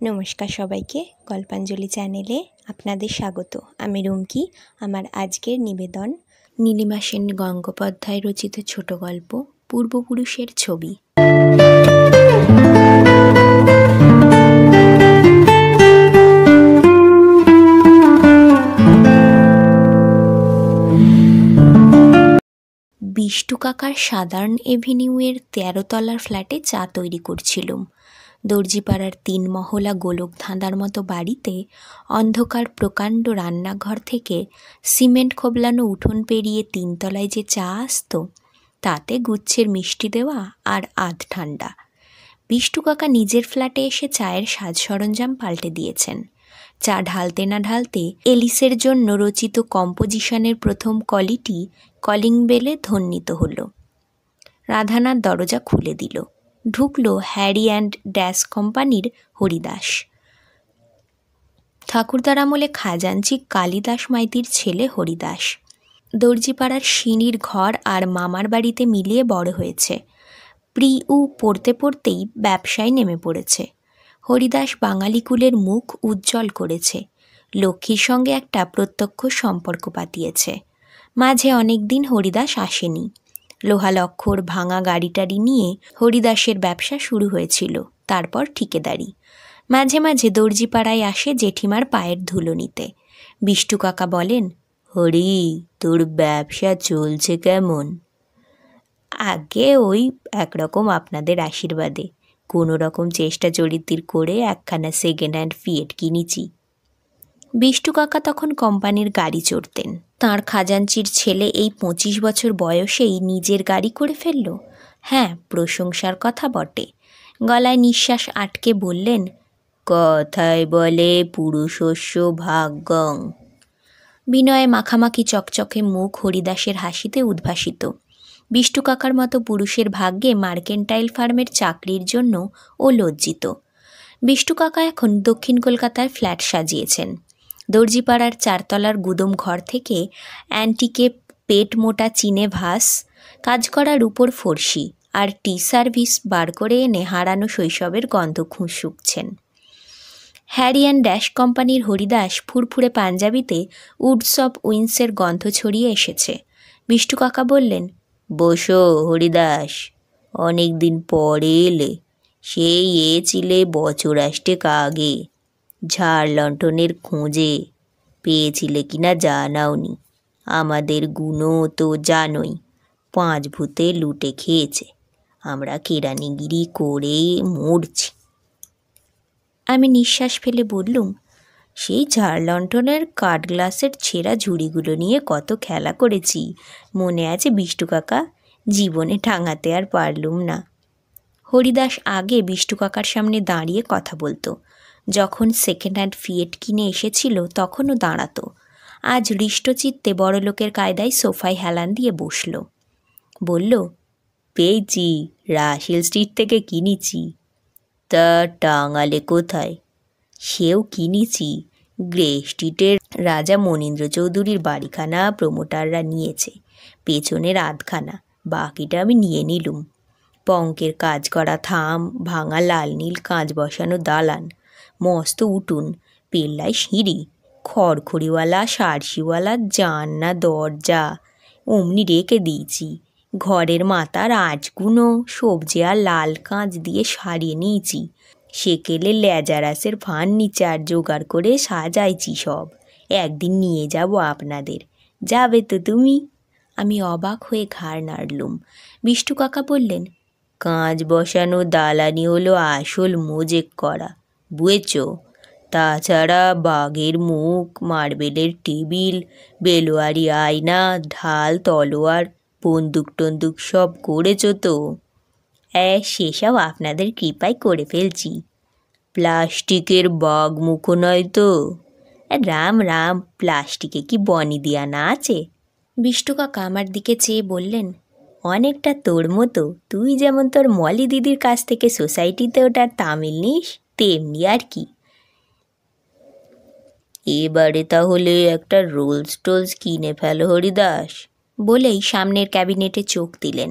নমস্কার সবাইকে, গল্পাঞ্জলি চ্যানেলে আপনাদের স্বাগত। আমি রুমকি। আমার আজকের নিবেদন নীলিমা সেন গঙ্গোপাধ্যায় রচিত ছোট গল্প পূর্বপুরুষের ছবি। বিষ্টু কাকার সাদার্ন এভিনিউয়ের 13 তলার ফ্ল্যাটে চা তৈরি করছিলুম। দর্জিপাড়ার 3 মহলা গোলক ধাঁধার মতো বাড়িতে অন্ধকার প্রকাণ্ড রান্নাঘর থেকে সিমেন্ট খোবলানো উঠোন পেরিয়ে 3 তলায় যে চা আসত, তাতে গুচ্ছের মিষ্টি দেওয়া আর আধ ঠান্ডা। বিষ্টু কাকা নিজের ফ্ল্যাটে এসে চায়ের সাজ সরঞ্জাম পাল্টে দিয়েছেন। চা ঢালতে না ঢালতে এলিসের জন্য রচিত কম্পোজিশনের প্রথম কলিটি কলিং বেলে ধ্বনিত হলো। রাধানাথ দরজা খুলে দিল। ঢুকলো হ্যারি অ্যান্ড ড্যাশ কোম্পানির হরিদাস। ঠাকুরদার আমলে খাজাঞ্চি কালিদাস মাইতির ছেলে হরিদাস। দর্জিপাড়ার সিঁড়ির ঘর আর মামার বাড়িতে মিলিয়ে বড় হয়েছে। প্রিউ পড়তে পড়তেই ব্যবসায় নেমে পড়েছে। হরিদাস বাঙালি কুলের মুখ উজ্জ্বল করেছে। লক্ষ্মীর সঙ্গে একটা প্রত্যক্ষ সম্পর্ক পাতিয়েছে। মাঝে অনেক দিন হরিদাস আসেনি। লোহালক্ষর ভাঙা গাড়িটারি নিয়ে হরিদাসের ব্যবসা শুরু হয়েছিল, তারপর ঠিকেদারি। মাঝে মাঝে দর্জিপাড়ায় আসে জেঠিমার পায়ের ধুলো নিতে। বিষ্টু কাকা বলেন, হরি, তোর ব্যবসা চলছে কেমন? আগে ওই একরকম আপনাদের আশীর্বাদে কোনো রকম চেষ্টা চরিত্র করে একখানা সেকেন্ড হ্যান্ড ফিয়েট কিনেছি। বিষ্টু কাকা তখন কোম্পানির গাড়ি চড়তেন। তাঁর খাজাঞ্চির ছেলে এই 25 বছর বয়সেই নিজের গাড়ি করে ফেলল। হ্যাঁ, প্রশংসার কথা বটে। গলায় নিঃশ্বাস আটকে বললেন, কথায় বলে পুরুষস্য ভাগ্যং। বিনয়ে মাখামাখি চকচকে মুখ হরিদাসের হাসিতে উদ্ভাসিত। বিষ্টু কাকার মতো পুরুষের ভাগ্যে মার্কেন্টাইল ফার্মের চাকরির জন্য ও লজ্জিত। বিষ্টু কাকা এখন দক্ষিণ কলকাতার ফ্ল্যাট সাজিয়েছেন। দর্জিপাড়ার 4 তলার গুদম ঘর থেকে অ্যান্টিকে পেট মোটা চিনে ভাস, কাজ করার উপর ফর্সি আর টি সার্ভিস বার করে এনে হারানো শৈশবের গন্ধ শুকছেন। হ্যারি অ্যান্ড ড্যাশ কোম্পানির হরিদাস ফুরফুরে পাঞ্জাবিতে উডস অফ উইন্সের গন্ধ ছড়িয়ে এসেছে। বিষ্টু কাকা বললেন, বসো হরিদাস, অনেক দিন পরে এলে। সেই ছিলে বছর 8 আগে। ঝাড় লণ্ঠনের খোঁজে পেয়েছিলে কিনা জানাওনি। আমাদের গুণও তো জানোই, 5 ভূতে লুটে খেয়েছে। আমরা কেরানিগিরি করে মরছি। আমি নিঃশ্বাস ফেলে বললুম, সেই ঝাড় লণ্ঠনের কাঠ গ্লাসের ছেঁড়া ঝুড়িগুলো নিয়ে কত খেলা করেছি, মনে আছে বিষ্টু কাকা? জীবনে টাঙাতে আর পারলুম না। হরিদাস আগে বিষ্টু কাকার সামনে দাঁড়িয়ে কথা বলতো। যখন সেকেন্ড হ্যান্ড ফিয়েট কিনে এসেছিল তখনও দাঁড়াতো। আজ হৃষ্টচিত্তে বড়লোকের কায়দায় সোফায় হেলান দিয়ে বসল। বলল, পেয়েছি, রাসেল স্ট্রিট থেকে কিনেছি। তা টাঙালে কোথায়? সেও কিনেছি। গ্রে স্ট্রিটের রাজা মনীন্দ্র চৌধুরীর বাড়িখানা প্রমোটাররা নিয়েছে, পেছনের আধখানা, বাকিটা আমি নিয়ে নিলুম। পঙ্কের কাজ করা থাম, ভাঙা লাল নীল কাঁচ বসানো দালান, মস্ত উঠুন, পেল্লায় সিঁড়ি, খড়খড়িওয়ালা সারসিওয়ালা জাননা দরজা অমনি রেখে দিয়েছি। ঘরের মাথার আঁচগুলো সবজি আর লাল কাঁচ দিয়ে সারিয়ে নিয়েছি। সেকেলে লেজারাসের ফার্নিচার জোগাড় করে সাজাইছি সব। একদিন নিয়ে যাব আপনাদের। যাবে তো তুমি? আমি অবাক হয়ে ঘাড় নাড়লুম। বিষ্টু কাকা বললেন, কাঁচ বসানো দালানি হলো আসল মোজেক করা, বুঝেছ? তাছাড়া বাঘের মুখ, মার্বেলের টেবিল, বেলোয়ারি আয়না, ঢাল, তলোয়ার, বন্দুক টন্দুক সব করেছ তো? সেসব আপনাদের কৃপায় করে ফেলছি। প্লাস্টিকের বাঘ মুখো নয় তো? রাম রাম, প্লাস্টিকে কি বনি দিয়া না আছে? বিষ্টু কাকা আমার দিকে চেয়ে বললেন, অনেকটা তোর মতো। তুই যেমন তোর মলি দিদির কাছ থেকে সোসাইটিতে ওটার তামিল নিস, তেমনি আর কি। এবারে তাহলে একটা রোলস টোলস কিনে ফেলো হরিদাস। বলেই সামনের ক্যাবিনেটে চোখ দিলেন,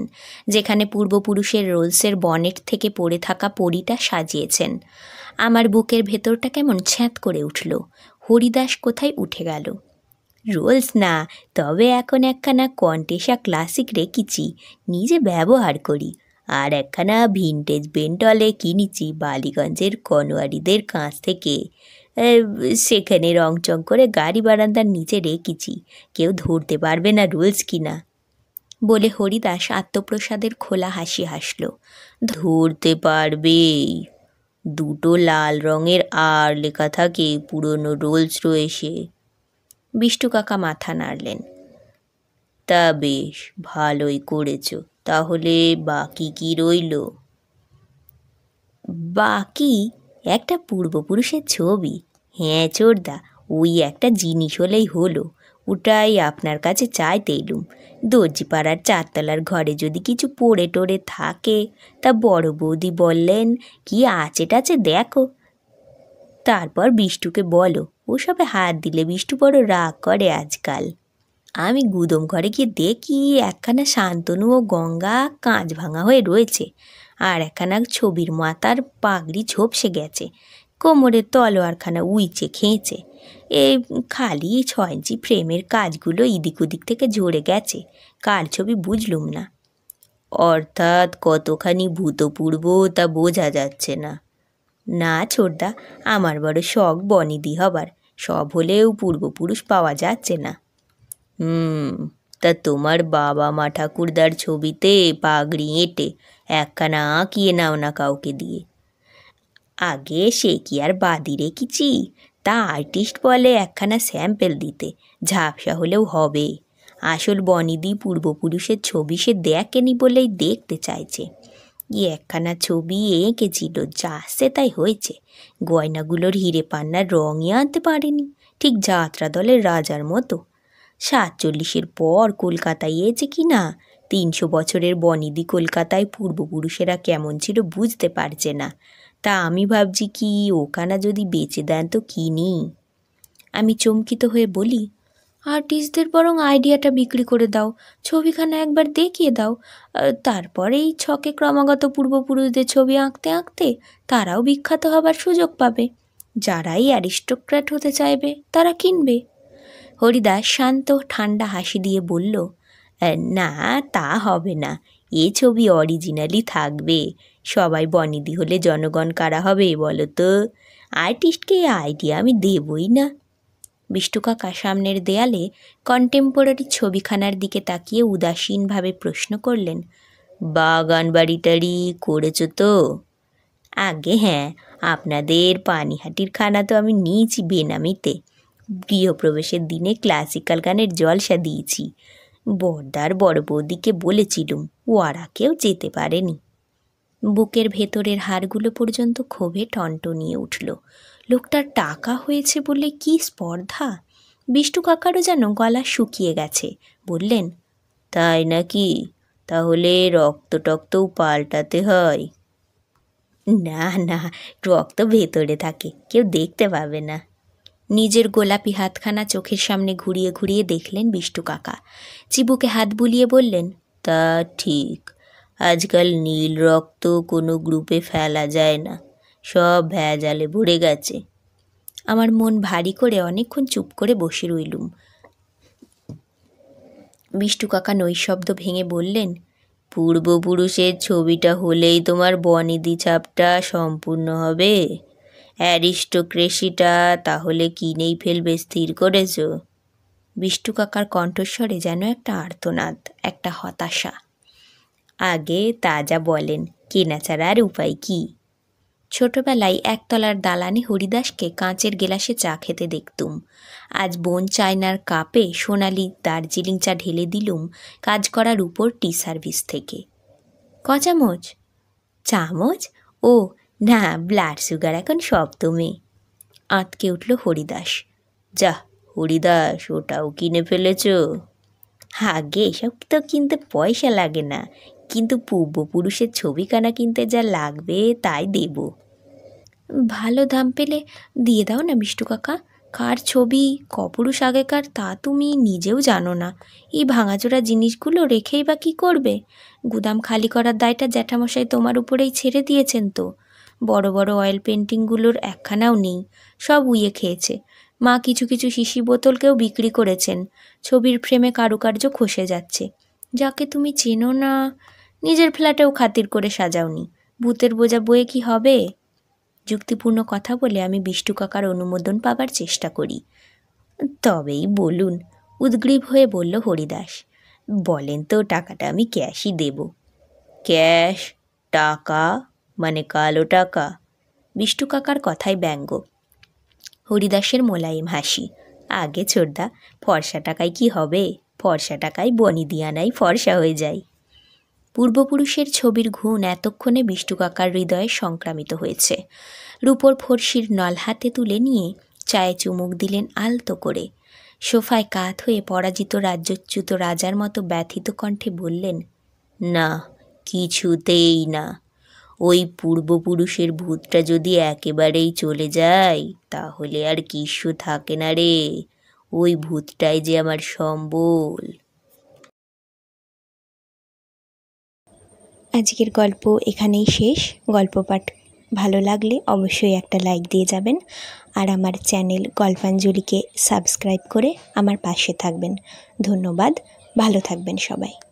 যেখানে পূর্বপুরুষের রোলসের বনেট থেকে পড়ে থাকা পরিটা সাজিয়েছেন। আমার বুকের ভেতরটা কেমন ছ্যাঁত করে উঠল। হরিদাস কোথায় উঠে গেল। রোলস না, তবে এখন একখানা কন্টেসা ক্লাসিক রেখেছি, নিজে ব্যবহার করি। আর একখানা ভিনটেজ বেন্টলে কিনেছি বালিগঞ্জের কনোয়ারিদের কাছ থেকে। সেখানে রংচং করে গাড়ি বারান্দার নিচে রেখেছি, কেউ ধরতে পারবে না রুলস কিনা বলে হরিদাস আত্মপ্রসাদের খোলা হাসি হাসল। ধরতে পারবেই, দুটো লাল রঙের আর লেখা থাকে পুরনো রোলস রয়েছে। বিষ্টু কাকা মাথা নাড়লেন। তা বেশ, ভালোই করেছ। তাহলে বাকি কি রইল? বাকি একটা পূর্বপুরুষের ছবি। হ্যাঁ চোরদা, ওই একটা জিনিস হলেই হলো। ওটাই আপনার কাছে চাইতে এলুম। দর্জিপাড়ার 4তলার ঘরে যদি কিছু পড়ে টড়ে থাকে তা বড় বৌদি বললেন কি আছে টাছে দেখো। তারপর বিষ্টুকে বলো, ওসবে হাত দিলে বিষ্টু বড় রাগ করে আজকাল। আমি গুদম ঘরে গিয়ে দেখি একখানা শান্তনু ও গঙ্গা কাঁচ ভাঙা হয়ে রয়েছে, আর একখানা ছবির মাথার পাগড়ি ঝোপসে গেছে, কোমরের তলোয়ারখানা উইচে খেয়েছে। এই খালি 6 ইঞ্চি ফ্রেমের কাজগুলো ইদিক ওদিক থেকে ঝরে গেছে। কার ছবি বুঝলুম না। অর্থাৎ কতখানি ভূতপূর্ব তা বোঝা যাচ্ছে না। না ছোটদা, আমার বড় শখ বনিদি হবার, সব হলেও পূর্বপুরুষ পাওয়া যাচ্ছে না। তা তোমার বাবা মা ঠাকুরদার ছবিতে পাগড়ি এঁটে একখানা আঁকিয়ে নাও না কাউকে দিয়ে। আগে সে কি আর বাদি রেখেছি, তা আর্টিস্ট বলে একখানা স্যাম্পেল দিতে, ঝাপসা হলেও হবে। আসল বনিদি পূর্বপুরুষের ছবি সে দেখেনি বলেই দেখতে চাইছে। একখানা ছবি এঁকেছিল, যা সে তাই হয়েছে। গয়নাগুলোর হিরে পান্নার রঙই আনতে পারেনি, ঠিক যাত্রা দলের রাজার মতো। 47-এর পর কলকাতায় এসেছে কি না, 300 বছরের বনিদি কলকাতায় পূর্বপুরুষেরা কেমন ছিল বুঝতে পারছে না। তা আমি ভাবছি কি ওখানা যদি বেচে দেন তো কিনি। আমি চমকিত হয়ে বলি, আর্টিস্টদের বরং আইডিয়াটা বিক্রি করে দাও, ছবিখানা একবার দেখিয়ে দাও, তারপরেই ছকে ক্রমাগত পূর্বপুরুষদের ছবি আঁকতে আঁকতে তারাও বিখ্যাত হবার সুযোগ পাবে। যারাই অ্যারিস্টোক্র্যাট হতে চাইবে তারা কিনবে। হরিদাস শান্ত ঠান্ডা হাসি দিয়ে বলল, না তা হবে না, এ ছবি অরিজিনালি থাকবে। সবাই বনিদি হলে জনগণ কারা হবে বলো তো? আর্টিস্টকে আইডিয়া আমি দেবই না। বিষ্টু কাকা সামনের দেয়ালে কন্টেম্পোরারি ছবিখানার দিকে তাকিয়ে উদাসীনভাবে প্রশ্ন করলেন, বাগান বাড়িটারি করেছ তো? আগে হ্যাঁ, আপনাদের পানিহাটির খানা তো আমি নিয়েছি বেনামিতে। গৃহপ্রবেশের দিনে ক্লাসিক্যাল গানের জলসা দিয়েছি। বড়দার বড় বৌদিকে বলেছিলুম, ওরা কেউ যেতে পারেনি। বুকের ভেতরের হাড়গুলো পর্যন্ত ক্ষোভে টনটনিয়ে উঠল। লোকটার টাকা হয়েছে বলে কি স্পর্ধা! বিষ্টু কাকারও যেন গলা শুকিয়ে গেছে। বললেন, তাই নাকি? তাহলে রক্ত টক্তও পাল্টাতে হয়? না না, রক্ত ভেতরে থাকে, কেউ দেখতে পাবে না। নিজের গোলাপি হাতখানা চোখের সামনে ঘুরিয়ে ঘুরিয়ে দেখলেন বিষ্টু কাকা। চিবুকে হাত বুলিয়ে বললেন, তা ঠিক। আজকাল নীল রক্ত কোনো গ্রুপে ফেলা যায় না, সব ভেজালে ভরে গেছে। আমার মন ভারী করে অনেকক্ষণ চুপ করে বসে রইলুম। বিষ্টু কাকা নৈশব্দ ভেঙে বললেন, পূর্বপুরুষের ছবিটা হলেই তোমার বনিদি ছাপটা সম্পূর্ণ হবে? অ্যারিস্টোক্রেসিটা তাহলে কিনেই ফেলবে স্থির করেছ? বিষ্টু কাকার কণ্ঠস্বরে যেন একটা আর্তনাদ, একটা হতাশা। আগে তা যা বলেন, কেনা ছাড়া আর উপায় কি? ছোটবেলায় একতলার দালানে হরিদাসকে কাঁচের গেলাসে চা খেতে দেখতুম। আজ বোন চায়নার কাপে সোনালি দার্জিলিং চা ঢেলে দিলুম কাজ করার উপর টি সার্ভিস থেকে। ক চামচ? চামচ? ও না, ব্লাড সুগার এখন সপ্তমে। আঁতকে উঠল হরিদাস। যা হরিদাস, ওটাও কিনে ফেলেছ? আগে এসব তো কিনতে পয়সা লাগে না, কিন্তু পূর্বপুরুষের ছবিখানা কিনতে যা লাগবে তাই দেব। ভালো দাম পেলে দিয়ে দাও না বিষ্টু কাকা। কার ছবি কপুরুষ আগেকার তা তুমি নিজেও জানো না। এই ভাঙাচোরা জিনিসগুলো রেখেই বা কী করবে? গুদাম খালি করার দায়টা জ্যাঠামশাই তোমার উপরেই ছেড়ে দিয়েছেন তো। বড় বড় অয়েল পেন্টিংগুলোর একখানাও নেই, সব উইয়ে খেয়েছে। মা কিছু কিছু শিশি বোতলকেও বিক্রি করেছেন। ছবির ফ্রেমে কারুকার্য খসে যাচ্ছে। যাকে তুমি চেনো না, নিজের ফ্ল্যাটেও খাতির করে সাজাওনি, ভূতের বোঝা বয়ে কি হবে? যুক্তিপূর্ণ কথা বলে আমি বিষ্টু কাকার অনুমোদন পাবার চেষ্টা করি। তবেই বলুন, উদ্গ্রীব হয়ে বলল হরিদাস। বলেন তো, টাকাটা আমি ক্যাশই দেব। ক্যাশ? টাকা মানে কালো টাকা? বিষ্টু কাকার কথায় ব্যঙ্গ। হরিদাসের মোলায়েম হাসি। আগে ছোটদা, ফর্সা টাকায় কি হবে? ফর্সা টাকায় বনি দিয়ানাই ফর্সা হয়ে যায়। পূর্বপুরুষের ছবির ঘুণ এতক্ষণে বিষ্টু কাকার হৃদয়ে সংক্রামিত হয়েছে। রূপোর ফর্সির নল হাতে তুলে নিয়ে চায়ে চুমুক দিলেন আলতো করে। সোফায় কাত হয়ে পরাজিত রাজ্যচ্যুত রাজার মতো ব্যথিত কণ্ঠে বললেন, না, কিছুতেই না। ওই পূর্বপুরুষের ভূতটা যদি একেবারেই চলে যায়, তাহলে আর কিছু থাকে না রে। ওই ভূতটাই যে আমার সম্বল। আজকের গল্প এখানেই শেষ। গল্প পাঠ ভালো লাগলে অবশ্যই একটা লাইক দিয়ে যাবেন, আর আমার চ্যানেল গল্পাঞ্জলিকে সাবস্ক্রাইব করে আমার পাশে থাকবেন। ধন্যবাদ। ভালো থাকবেন সবাই।